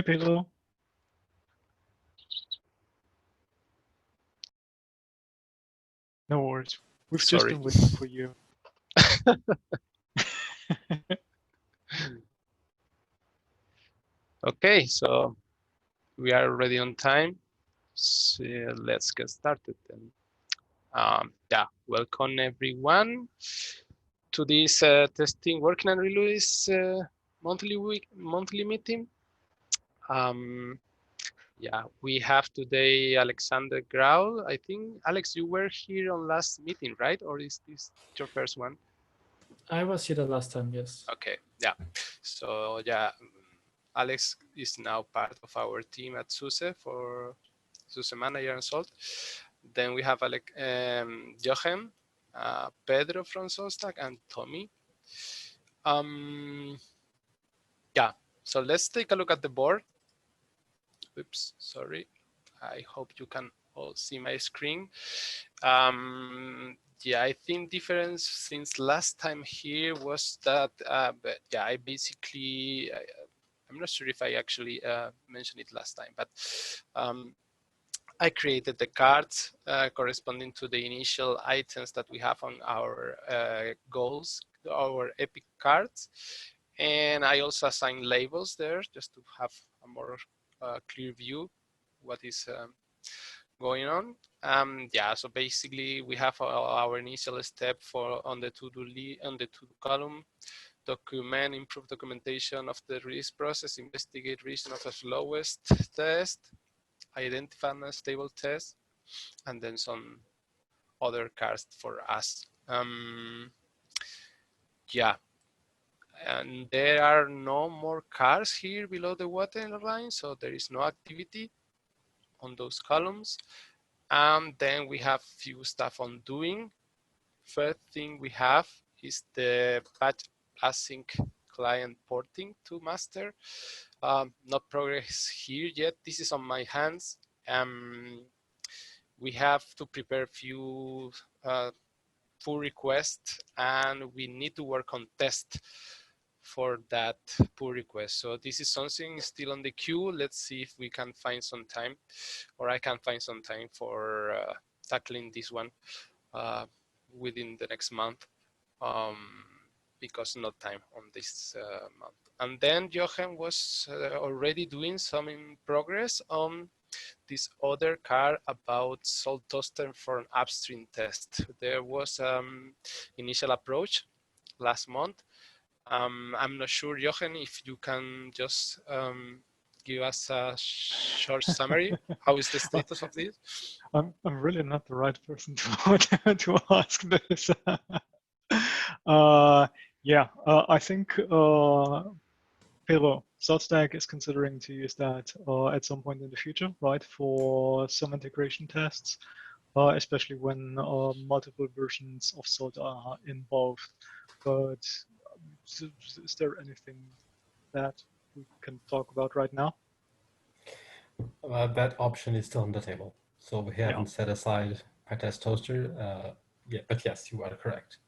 Hey, Pedro. No worries. We've just Sorry. been waiting for you. Okay, so we are already on time. So let's get started then. Yeah, welcome everyone to this testing working and release monthly meeting. Yeah, we have today Alexander Grau. I think, Alex, you were here on last meeting, right? Or is this your first one? I was here the last time, yes. Okay, yeah. So yeah, Alex is now part of our team at SUSE for SUSE Manager and Salt. Then we have Jochen, Pedro from Solstack, and Tommy. Yeah, so let's take a look at the board. Oops, sorry. I hope you can all see my screen. Yeah, I think difference since last time here was that, but yeah, I'm not sure if I actually mentioned it last time, but I created the cards corresponding to the initial items that we have on our goals, our epic cards. And I also assigned labels there just to have a more clear view what is going on. Yeah, so basically we have our initial step on the to-do column, document, improve documentation of the release process, investigate reason of the slowest test, identify unstable test, and then some other cards for us. Yeah, and there are no more cars here below the waterline, so there is no activity on those columns. And then we have few stuff on doing. First thing we have is the batch async client porting to master. Not progress here yet. This is on my hands. We have to prepare few pull requests, and we need to work on test for that pull request. So this is something still on the queue. Let's see if we can find some time, or I can find some time for tackling this one within the next month, because not time on this month. And then Jochen was already doing some in progress on this other card about salt toaster for an upstream test. There was initial approach last month. I'm not sure, Jochen, if you can just give us a short summary. How is the status of this? I'm really not the right person to ask this. Yeah, I think Pedro, Saltstack is considering to use that at some point in the future, right, for some integration tests, especially when multiple versions of Salt are involved. But is there anything that we can talk about right now? That option is still on the table. So we haven't set aside PyTest Toaster. Yeah, but yes, you are correct.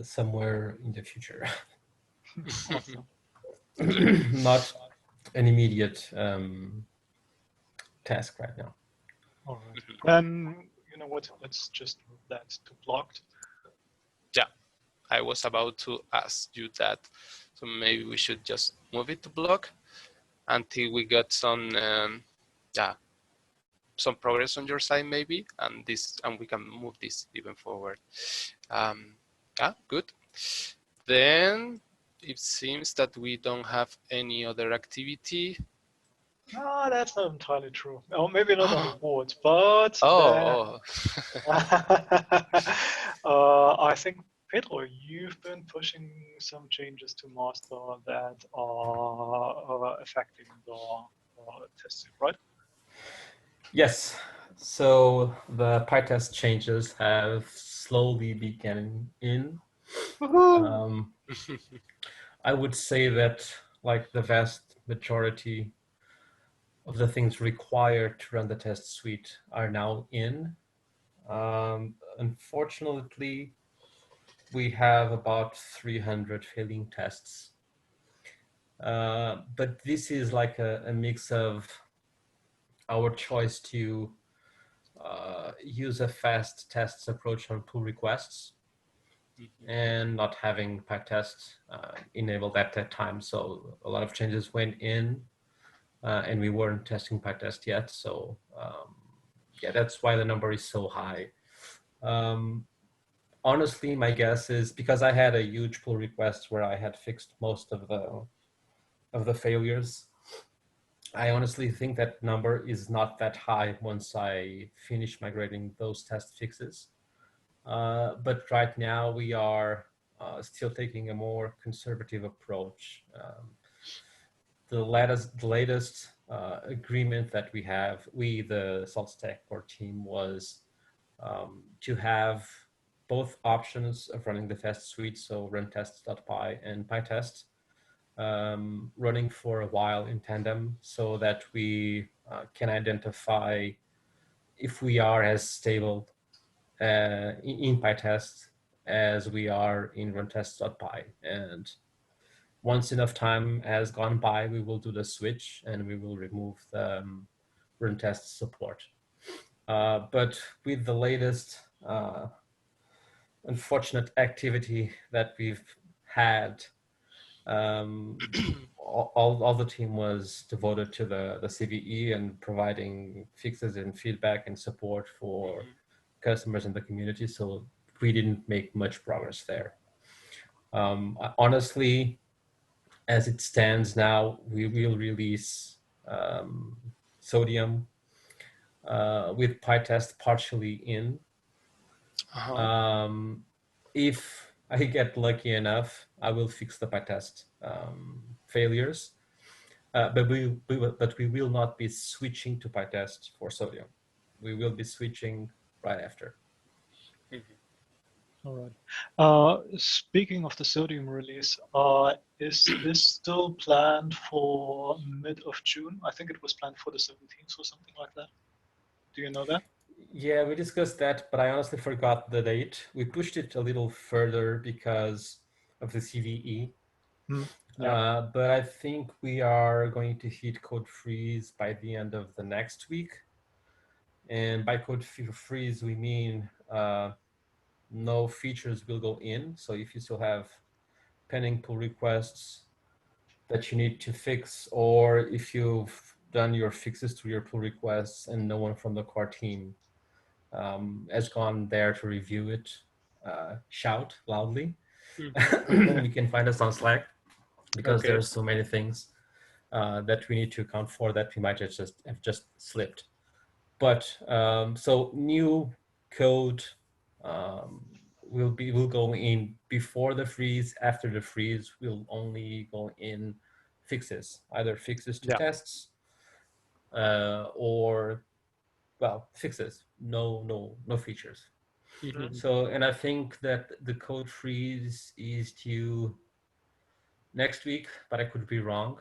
Somewhere in the future. Not an immediate task right now. All right. Then, you know what, let's just move that to blocked. Yeah, I was about to ask you that. So maybe we should just move it to block until we got some, yeah, some progress on your side maybe, and we can move this even forward. Yeah, good. Then it seems that we don't have any other activity. No, that's not entirely true. Oh, maybe not on the board, but I think, Pedro, you've been pushing some changes to master that are affecting the testing, right? Yes. So the PyTest changes have slowly begun in. I would say that like the vast majority of the things required to run the test suite are now in. Unfortunately, we have about 300 failing tests. But this is like a mix of our choice to use a fast tests approach on pull requests and not having PyTest enabled at that time. So a lot of changes went in and we weren't testing PyTest yet. So yeah, that's why the number is so high. Honestly, my guess is because I had a huge pull request where I had fixed most of the failures. I honestly think that number is not that high once I finish migrating those test fixes. But right now we are still taking a more conservative approach. The latest agreement that we have, the SaltStack core team, was to have both options of running the test suite, so runtests.py and PyTest, running for a while in tandem so that we can identify if we are as stable in PyTest as we are in runtests.py. And once enough time has gone by, we will do the switch and we will remove the runtest support. But with the latest unfortunate activity that we've had, all the team was devoted to the CVE and providing fixes and feedback and support for customers in the community. So we didn't make much progress there. Honestly, as it stands now, we will release Sodium with PyTest partially in. If I get lucky enough, I will fix the PyTest failures, but we will not be switching to PyTest for Sodium. We will be switching right after. All right. Speaking of the Sodium release, is this still planned for mid of June? I think it was planned for the 17th or something like that. Do you know that? Yeah, we discussed that, but I honestly forgot the date. We pushed it a little further because of the CVE. Yeah. But I think we are going to hit code freeze by the end of the next week. And by code freeze, we mean no features will go in. So if you still have pending pull requests that you need to fix, or if you've done your fixes to your pull requests and no one from the core team has gone there to review it, shout loudly. You can find us on Slack because there's so many things that we need to account for that we might have just slipped. But so new code will go in before the freeze. After the freeze, we'll only go in fixes, either fixes to tests or fixes, no features. So, and I think that the code freeze is due next week, but I could be wrong.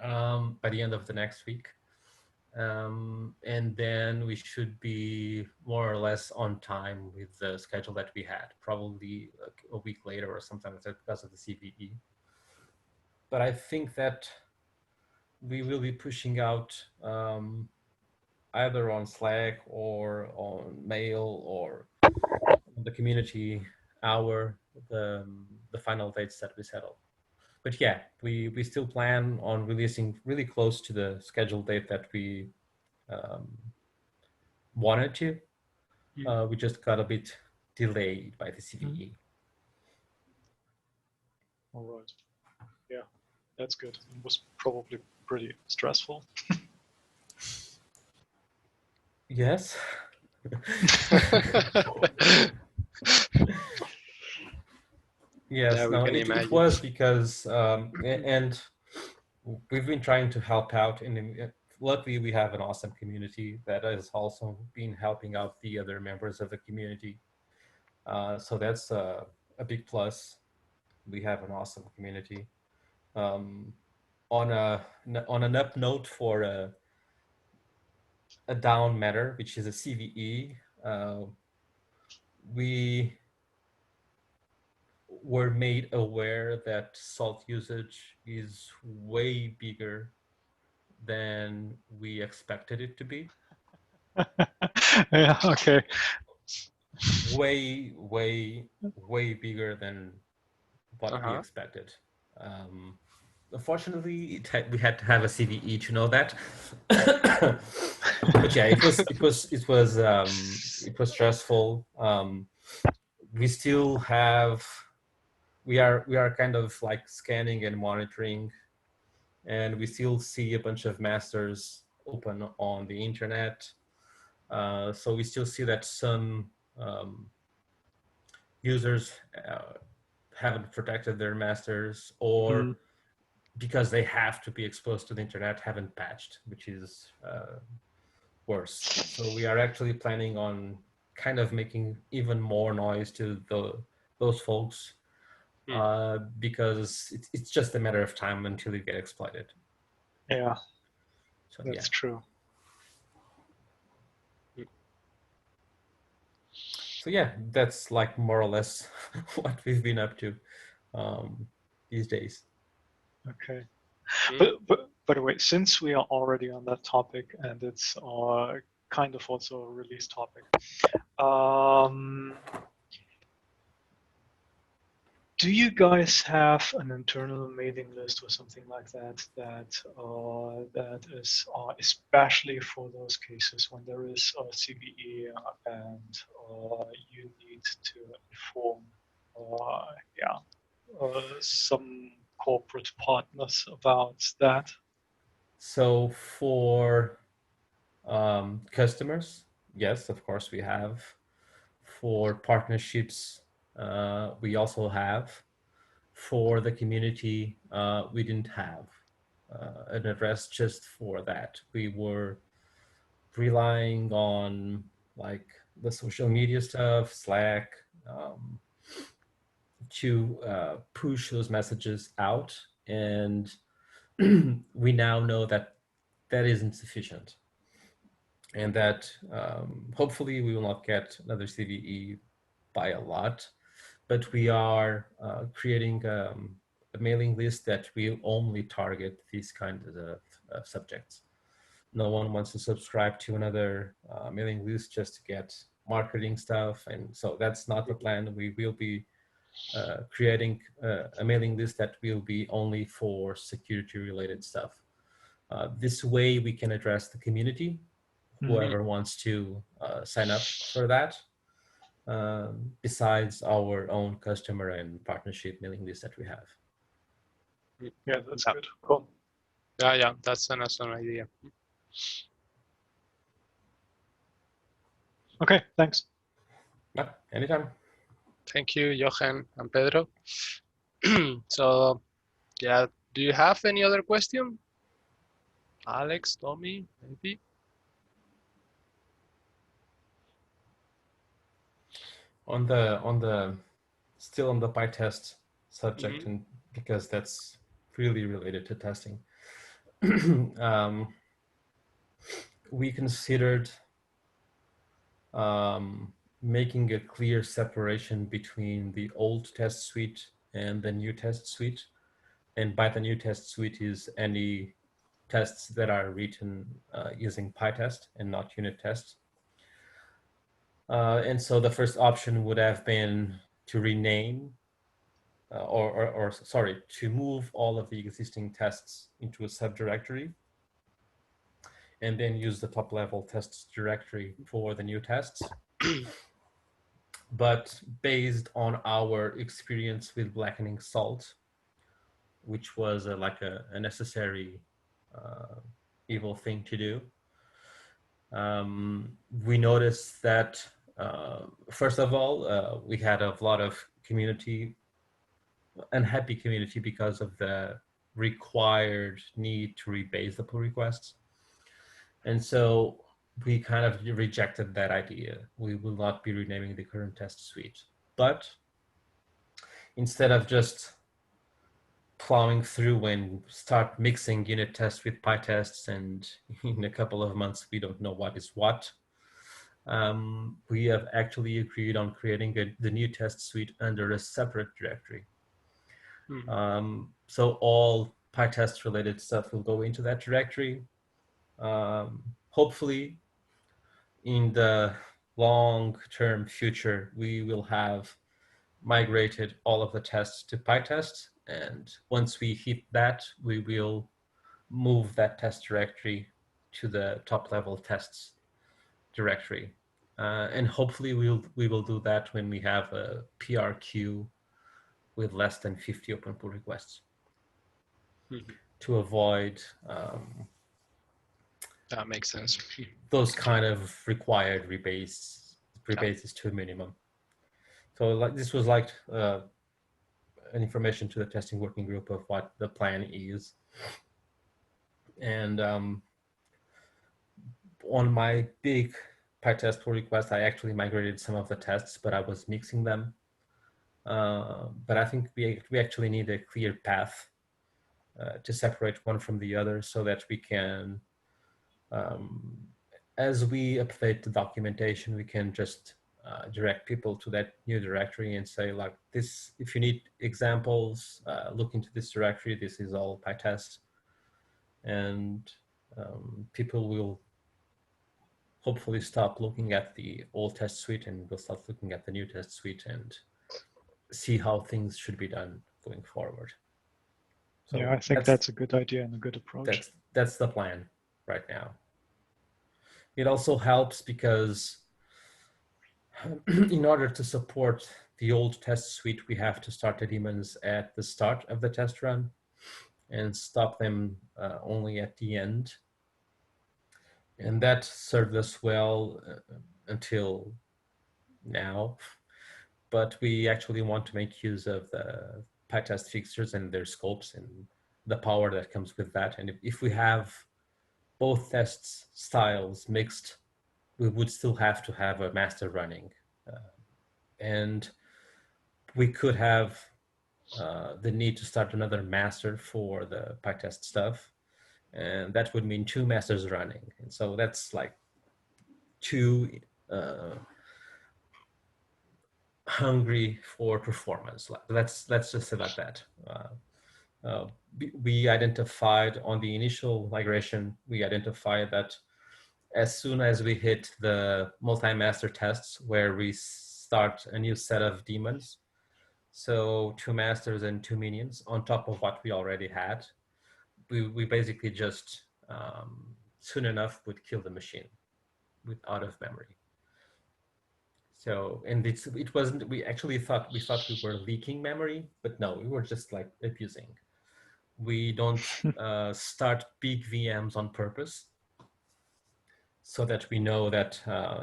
By the end of the next week. And then we should be more or less on time with the schedule that we had, probably a week later or something like that because of the CVE. But I think that we will be pushing out either on Slack or on mail or the community hour, the final dates that we settled. But yeah, we still plan on releasing really close to the scheduled date that we wanted to. We just got a bit delayed by the CVE. All right. Yeah, that's good. It was probably pretty stressful. Yes. Yes, yeah, no, it was because, and we've been trying to help out, and luckily we have an awesome community that has also been helping out the other members of the community. So that's a big plus. We have an awesome community. On an up note for a down matter, which is a CVE, we were made aware that salt usage is way bigger than we expected it to be. Yeah, okay. Way, way bigger than what we expected. Unfortunately, we had to have a CVE to know that. But yeah, it was stressful. We are kind of like scanning and monitoring, and we still see a bunch of masters open on the internet. So we still see that some users haven't protected their masters, or because they have to be exposed to the internet, haven't patched, which is worse. So we are actually planning on kind of making even more noise to those folks, because it's just a matter of time until you get exploited. Yeah, so that's true. So yeah, that's like more or less what we've been up to these days. Okay. But by the way, since we are already on that topic, and it's kind of also a release topic, do you guys have an internal mailing list or something like that that is especially for those cases when there is a CVE and you need to inform some corporate partners about that? So for customers, yes, of course we have. For partnerships, we also have. For the community, we didn't have an address just for that. We were relying on like the social media stuff, Slack, to push those messages out. And we now know that that isn't sufficient, and that hopefully we will not get another CVE by a lot, but we are creating a mailing list that will only target these kinds of subjects. No one wants to subscribe to another mailing list just to get marketing stuff, and so that's not the plan. We will be creating a mailing list that will be only for security related stuff. This way we can address the community, whoever wants to sign up for that, besides our own customer and partnership mailing list that we have. Yeah, that's good. Cool. Yeah, that's an awesome idea. Okay, thanks. Yeah, anytime. Thank you, Johan and Pedro. So, yeah, do you have any other question? Alex, Tommy, maybe? Still on the PyTest subject, and because that's really related to testing, we considered making a clear separation between the old test suite and the new test suite. And by the new test suite is any tests that are written using PyTest and not unit tests. And so the first option would have been to rename to move all of the existing tests into a subdirectory, and then use the top level tests directory for the new tests. But based on our experience with blackening salt, which was like a necessary evil thing to do, we noticed that first of all, we had a lot of unhappy community because of the required need to rebase the pull requests. And so we kind of rejected that idea. We will not be renaming the current test suite. But instead of just plowing through and start mixing unit tests with PyTests, and in a couple of months we don't know what is what, we have actually agreed on creating the new test suite under a separate directory. So all PyTest related stuff will go into that directory. Hopefully, in the long-term future, we will have migrated all of the tests to PyTest. And once we hit that, we will move that test directory to the top-level tests directory. And hopefully we will do that when we have a PR queue with less than 50 open pull requests to avoid that makes sense. those kind of required rebases to a minimum. So like this was like an information to the testing working group of what the plan is. And on my big PyTest pull request, I actually migrated some of the tests, but I was mixing them. But I think we actually need a clear path to separate one from the other so that we can, as we update the documentation, we can just direct people to that new directory and say like this, if you need examples, look into this directory, this is all PyTest. And people will hopefully stop looking at the old test suite and will start looking at the new test suite and see how things should be done going forward. So yeah, I think that's a good idea and a good approach. That's the plan right now. It also helps because in order to support the old test suite, we have to start the daemons at the start of the test run and stop them only at the end. And that served us well until now. But we actually want to make use of the PyTest fixtures and their scopes and the power that comes with that. And if we have both test styles mixed, we would still have to have a master running. And we could have the need to start another master for the PyTest stuff. And that would mean 2 masters running. And so that's like 2 hungry for performance. Let's just say like that. We identified on the initial migration, we identified that as soon as we hit the multi-master tests where we start a new set of daemons, so 2 masters and 2 minions on top of what we already had, we basically just soon enough would kill the machine with out of memory. So, and it wasn't, we thought we were leaking memory, but no, we were just like abusing. We don't start big VMs on purpose so that we know that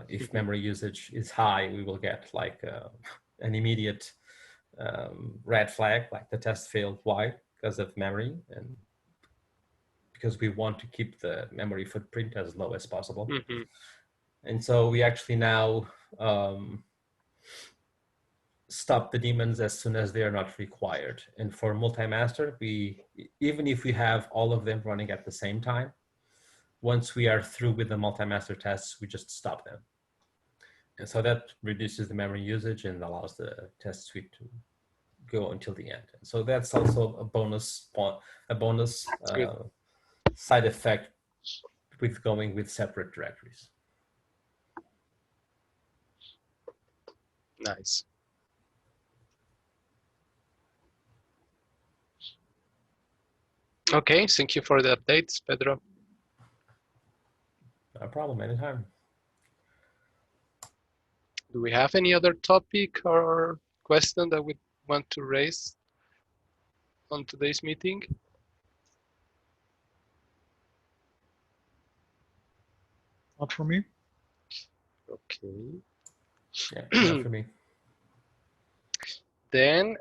if memory usage is high, we will get like an immediate red flag, like the test failed. Why? Because of memory, and because we want to keep the memory footprint as low as possible. And so we actually now stop the daemons as soon as they are not required. And for multi-master, even if we have all of them running at the same time, once we are through with the multi-master tests, we just stop them. And so that reduces the memory usage and allows the test suite to go until the end. And so that's also a bonus side effect with going with separate directories. Nice. Okay, thank you for the updates, Pedro. No problem, anytime. Do we have any other topic or question that we want to raise on today's meeting? Not for me. Okay. Yeah, not for me. Then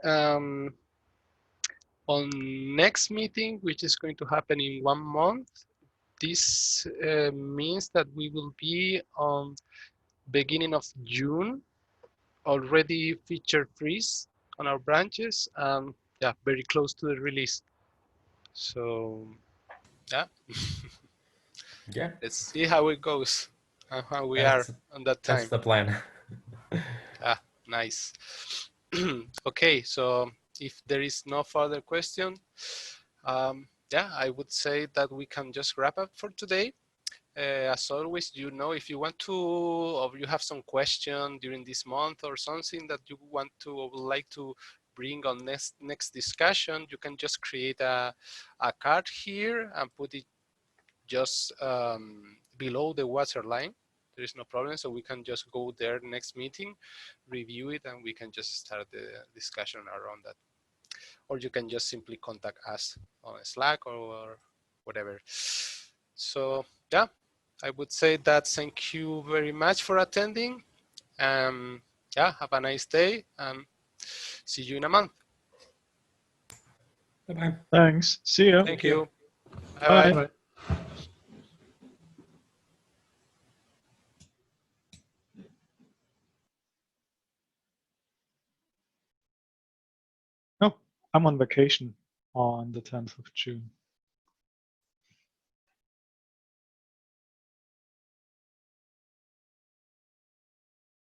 on next meeting, which is going to happen in 1 month, this means that we will be on beginning of June, already feature freeze on our branches. Yeah, very close to the release. So yeah, Yeah, let's see how it goes. We are on that time. That's the plan. Nice. Okay, so if there is no further question, yeah, I would say that we can just wrap up for today. As always, if you want to, or you have some question during this month or something that you want to or would like to bring on next discussion, you can just create a card here and put it just below the waterline. There is no problem, so we can just go there next meeting, review it, and we can just start the discussion around that. Or you can just simply contact us on Slack or whatever. So yeah, I would say that thank you very much for attending. Yeah, have a nice day and see you in a month. Bye-bye. Thanks. See ya. Thank you. Bye. Bye-bye. Oh, I'm on vacation on the 10th of June.